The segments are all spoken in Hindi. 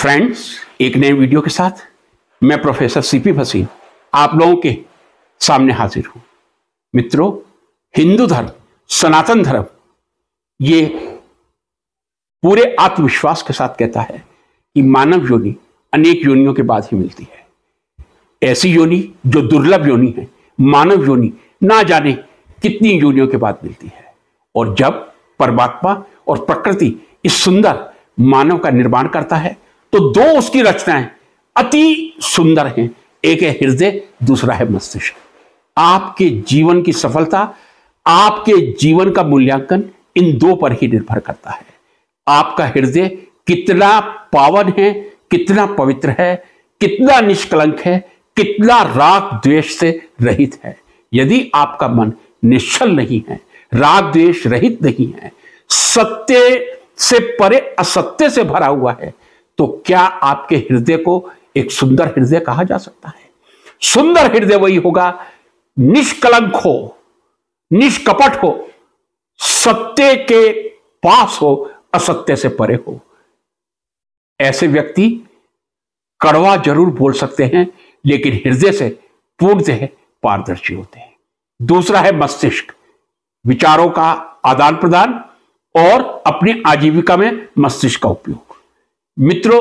फ्रेंड्स, एक नए वीडियो के साथ मैं प्रोफेसर सीपी भसीन आप लोगों के सामने हाजिर हूं। मित्रों, हिंदू धर्म, सनातन धर्म ये पूरे आत्मविश्वास के साथ कहता है कि मानव योनि अनेक योनियों के बाद ही मिलती है। ऐसी योनि जो दुर्लभ योनि है, मानव योनि ना जाने कितनी योनियों के बाद मिलती है। और जब परमात्मा और प्रकृति इस सुंदर मानव का निर्माण करता है तो दो उसकी रचनाएं अति सुंदर हैं। एक है हृदय, दूसरा है मस्तिष्क। आपके जीवन की सफलता, आपके जीवन का मूल्यांकन इन दो पर ही निर्भर करता है। आपका हृदय कितना पावन है, कितना पवित्र है, कितना निष्कलंक है, कितना राग द्वेष से रहित है। यदि आपका मन निश्चल नहीं है, राग द्वेष रहित नहीं है, सत्य से परे असत्य से भरा हुआ है, तो क्या आपके हृदय को एक सुंदर हृदय कहा जा सकता है? सुंदर हृदय वही होगा, निष्कलंक हो, निष्कपट हो, सत्य के पास हो, असत्य से परे हो। ऐसे व्यक्ति कड़वा जरूर बोल सकते हैं, लेकिन हृदय से पूर्णतः पारदर्शी होते हैं। दूसरा है मस्तिष्क, विचारों का आदान प्रदान और अपनी आजीविका में मस्तिष्क का उपयोग। मित्रों,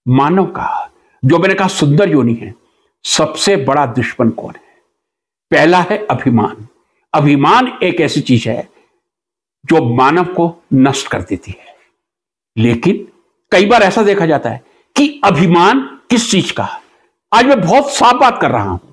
मानव का जो मैंने कहा सुंदर योनि है, सबसे बड़ा दुश्मन कौन है? पहला है अभिमान। अभिमान एक ऐसी चीज है जो मानव को नष्ट कर देती है। लेकिन कई बार ऐसा देखा जाता है कि अभिमान किस चीज का? आज मैं बहुत साफ बात कर रहा हूं।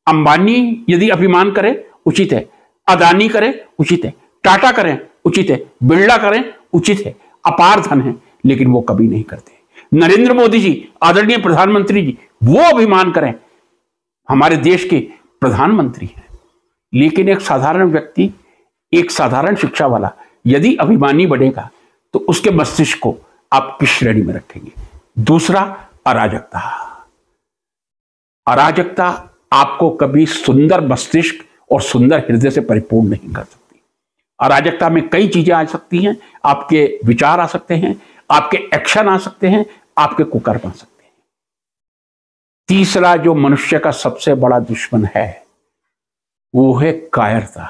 अंबानी यदि अभिमान करे उचित है, अदानी करे उचित है, टाटा करें उचित है, बिरला करें उचित है, अपार धन है, लेकिन वो कभी नहीं करते। नरेंद्र मोदी जी, आदरणीय प्रधानमंत्री जी, वो अभिमान करें, हमारे देश के प्रधानमंत्री हैं। लेकिन एक साधारण व्यक्ति, एक साधारण शिक्षा वाला यदि अभिमानी बनेगा तो उसके मस्तिष्क को आप किस श्रेणी में रखेंगे? दूसरा, अराजकता। अराजकता आपको कभी सुंदर मस्तिष्क और सुंदर हृदय से परिपूर्ण नहीं कर सकती। अराजकता में कई चीजें आ सकती हैं। आपके विचार आ सकते हैं, आपके एक्शन आ सकते हैं, आपके कुकर्म आ सकते हैं। तीसरा जो मनुष्य का सबसे बड़ा दुश्मन है वो है कायरता।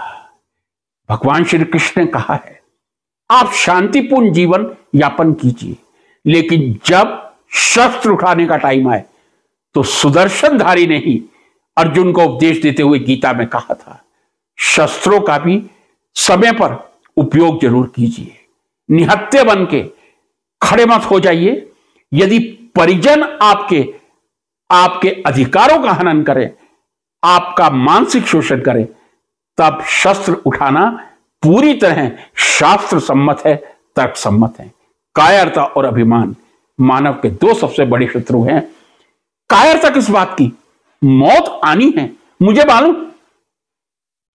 भगवान श्री कृष्ण ने कहा है, आप शांतिपूर्ण जीवन यापन कीजिए, लेकिन जब शस्त्र उठाने का टाइम आए तो सुदर्शनधारी ने ही अर्जुन को उपदेश देते हुए गीता में कहा था, शस्त्रों का भी समय पर उपयोग जरूर कीजिए। निहत्थे बन के खड़े मत हो जाइए। यदि परिजन आपके अधिकारों का हनन करें, आपका मानसिक शोषण करें, तब शस्त्र उठाना पूरी तरह शास्त्र सम्मत है, तर्क सम्मत है। कायरता और अभिमान मानव के दो सबसे बड़े शत्रु हैं। कायरता किस बात की? मौत आनी है। मुझे मालूम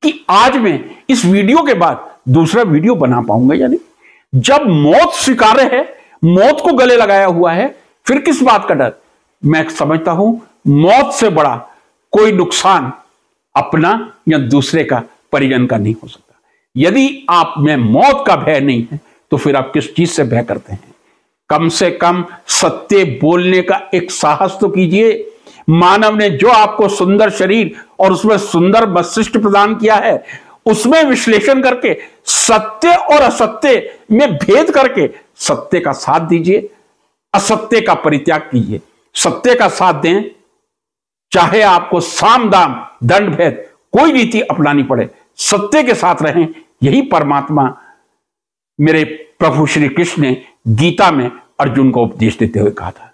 कि आज मैं इस वीडियो के बाद दूसरा वीडियो बना पाऊंगा या नहीं। जब मौत स्वीकार्य है, मौत को गले लगाया हुआ है, फिर किस बात का डर? मैं समझता हूं मौत से बड़ा कोई नुकसान अपना या दूसरे का, परिजन का नहीं हो सकता। यदि आप में मौत का भय नहीं है तो फिर आप किस चीज से भय करते हैं? कम से कम सत्य बोलने का एक साहस तो कीजिए। मानव ने जो आपको सुंदर शरीर और उसमें सुंदर मस्तिष्क प्रदान किया है, उसमें विश्लेषण करके सत्य और असत्य में भेद करके सत्य का साथ दीजिए, असत्य का परित्याग कीजिए। सत्य का साथ दें, चाहे आपको साम दाम दंड भेद कोई रीति अपनानी पड़े, सत्य के साथ रहें। यही परमात्मा मेरे प्रभु श्री कृष्ण ने गीता में अर्जुन को उपदेश देते हुए कहा था।